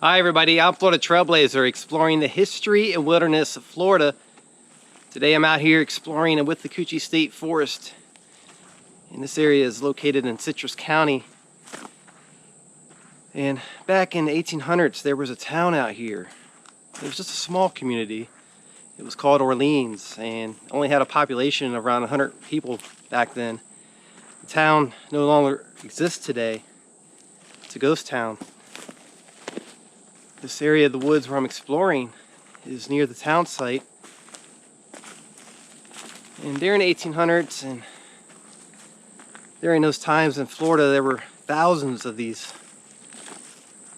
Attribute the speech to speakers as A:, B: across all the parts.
A: Hi everybody, I'm Florida Trailblazer, exploring the history and wilderness of Florida. Today I'm out here exploring the Withlacoochee State Forest. And this area is located in Citrus County. And back in the 1800s there was a town out here. It was just a small community. It was called Orleans and only had a population of around 100 people back then. The town no longer exists today. It's a ghost town. This area of the woods where I'm exploring is near the town site. And during the 1800s and during those times in Florida, there were thousands of these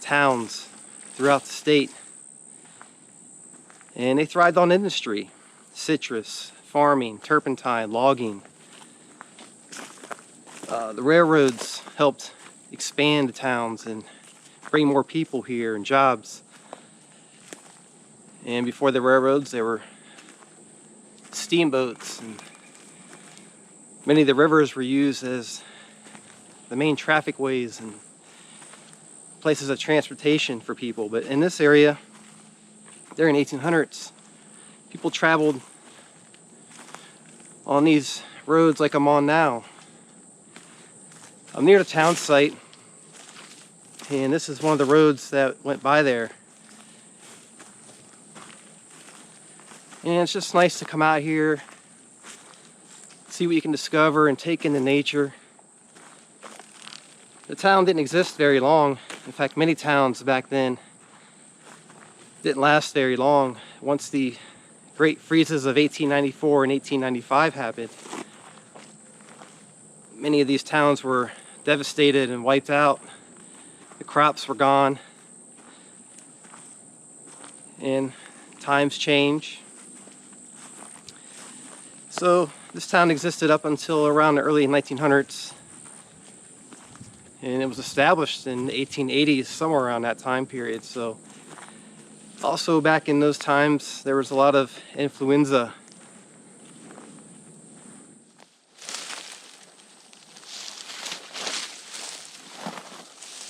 A: towns throughout the state. And they thrived on industry, citrus, farming, turpentine, logging. The railroads helped expand the towns and bring more people here and jobs. And before the railroads, there were steamboats, and many of the rivers were used as the main traffic ways and places of transportation for people. But in this area, during the 1800s, people traveled on these roads like I'm on now. I'm near the town site, and this is one of the roads that went by there. And it's just nice to come out here, see what you can discover and take in the nature. The town didn't exist very long. In fact, many towns back then didn't last very long. Once the great freezes of 1894 and 1895 happened, many of these towns were devastated and wiped out. The crops were gone, and times change. So this town existed up until around the early 1900s, and it was established in the 1880s, somewhere around that time period. So also back in those times there was a lot of influenza.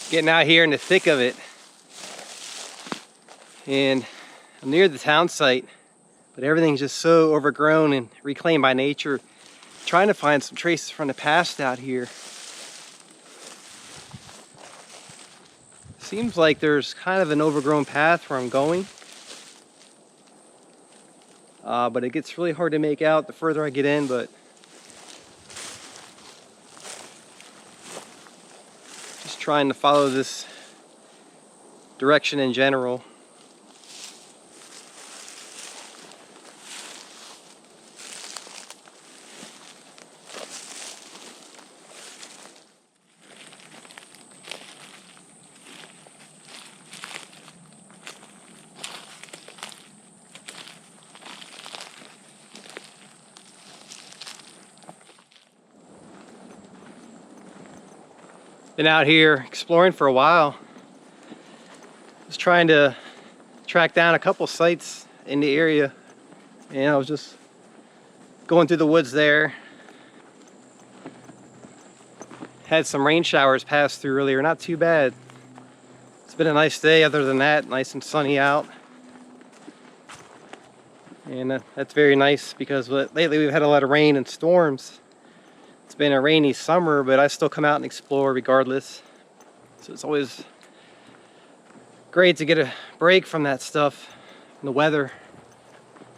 A: Getting out here in the thick of it, and I'm near the town site, but everything's just so overgrown and reclaimed by nature. Trying to find some traces from the past out here. Seems like there's kind of an overgrown path where I'm going, but it gets really hard to make out the further I get in. But just trying to follow this direction in general. Been out here exploring for a while. Just trying to track down a couple sites in the area, and I was just going through the woods there. Had some rain showers pass through earlier, not too bad. It's been a nice day other than that, nice and sunny out. And that's very nice because lately we've had a lot of rain and storms. It's been a rainy summer, but I still come out and explore regardless. So it's always great to get a break from that stuff, from the weather.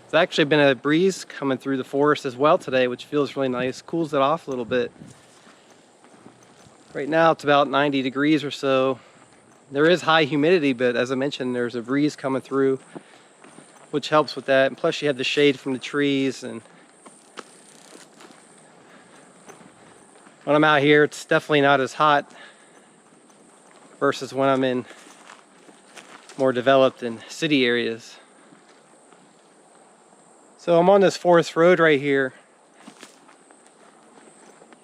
A: There's actually been a breeze coming through the forest as well today, which feels really nice, cools it off a little bit. Right now it's about 90 degrees or so. There is high humidity, but as I mentioned, there's a breeze coming through, which helps with that. And plus you have the shade from the trees, and when I'm out here, it's definitely not as hot versus when I'm in more developed and city areas. So I'm on this forest road right here,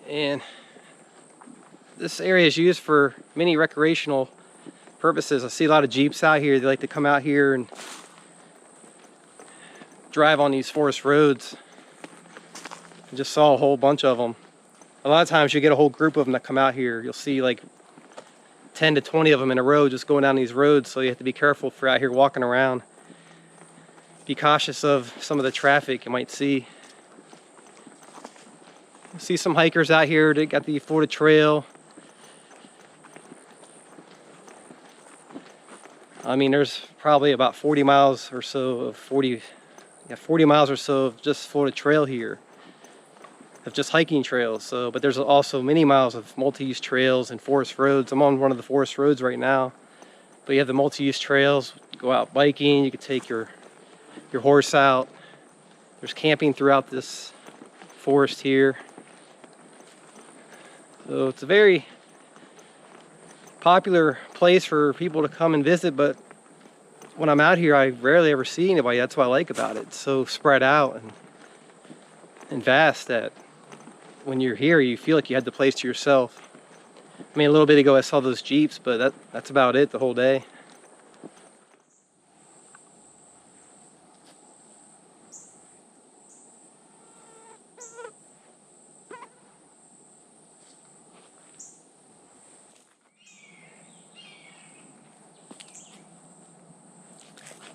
A: and this area is used for many recreational purposes. I see a lot of Jeeps out here. They like to come out here and drive on these forest roads. I just saw a whole bunch of them. A lot of times you get a whole group of them that come out here. You'll see like 10 to 20 of them in a row just going down these roads, so you have to be careful if you're out here walking around. Be cautious of some of the traffic you might see. See some hikers out here. They got the Florida Trail. I mean, there's probably about 40 miles or so of 40 miles or so of just Florida Trail here, of just hiking trails. So, but there's also many miles of multi-use trails and forest roads. I'm on one of the forest roads right now, but you have the multi-use trails. You go out biking. You can take your horse out. There's camping throughout this forest here. So it's a very popular place for people to come and visit, but when I'm out here I rarely ever see anybody. That's what I like about it. It's so spread out and vast that when you're here you feel like you had the place to yourself. I mean, a little bit ago I saw those Jeeps, but that's about it the whole day.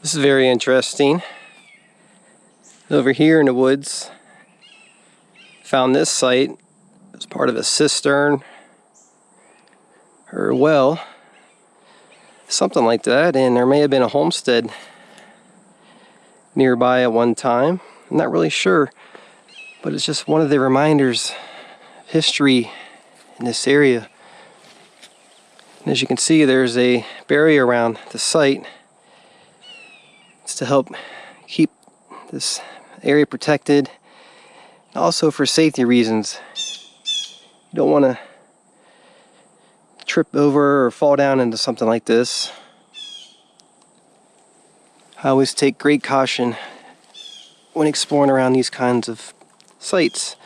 A: This is very interesting. Over here in the woods, found this site as part of a cistern or a well, something like that, and there may have been a homestead nearby at one time. I'm not really sure, but it's just one of the reminders of history in this area. And as you can see, there's a barrier around the site. It's to help keep this area protected, also for safety reasons. You don't want to trip over or fall down into something like this. I always take great caution when exploring around these kinds of sites.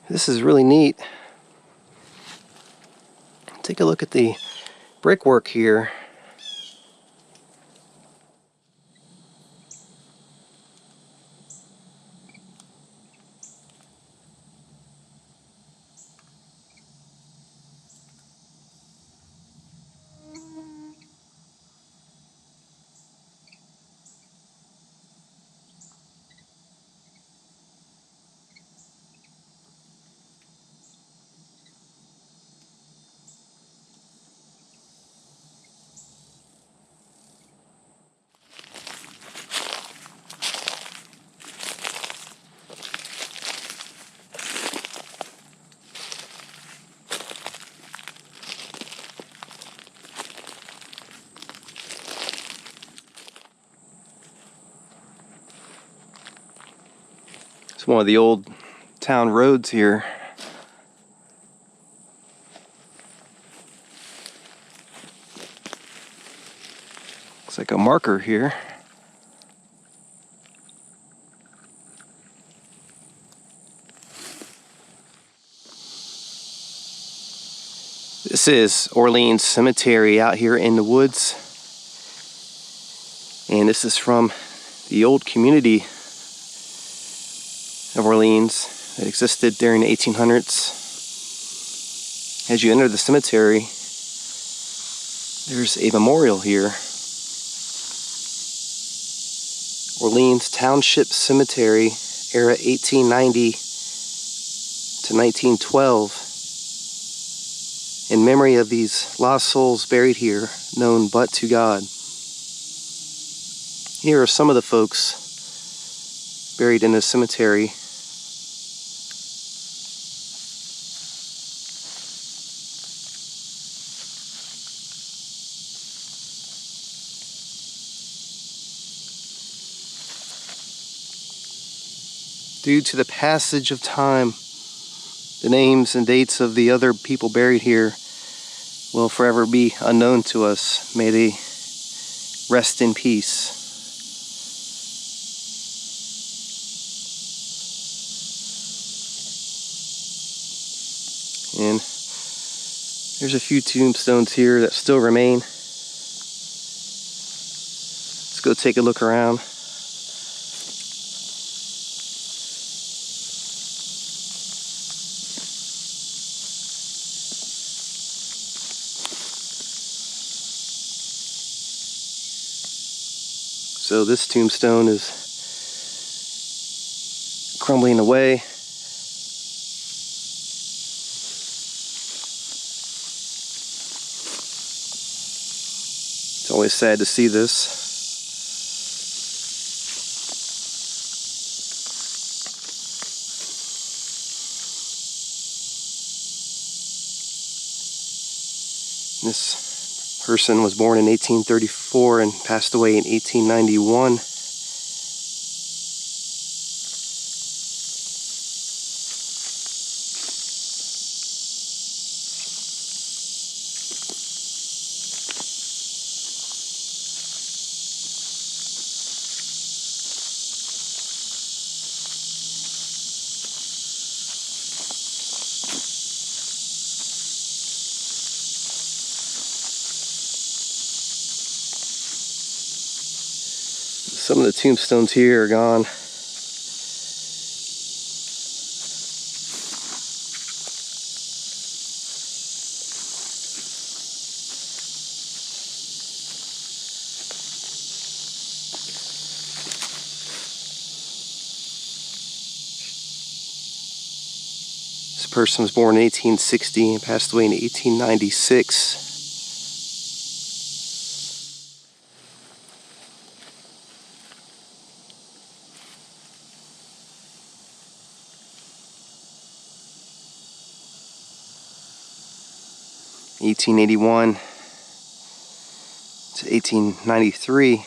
A: This is really neat. Take a look at the brickwork here. It's one of the old town roads here. Looks like a marker here. This is Orleans Cemetery out here in the woods. And this is from the old community of Orleans that existed during the 1800s. As you enter the cemetery, there's a memorial here. Orleans Township Cemetery, era 1890 to 1912. In memory of these lost souls buried here, known but to God. Here are some of the folks buried in this cemetery. Due to the passage of time, the names and dates of the other people buried here will forever be unknown to us. May they rest in peace. And there's a few tombstones here that still remain. Let's go take a look around. So this tombstone is crumbling away. It's always sad to see this. This person was born in 1834 and passed away in 1891. Some of the tombstones here are gone. This person was born in 1860 and passed away in 1896. (1881) to 1893.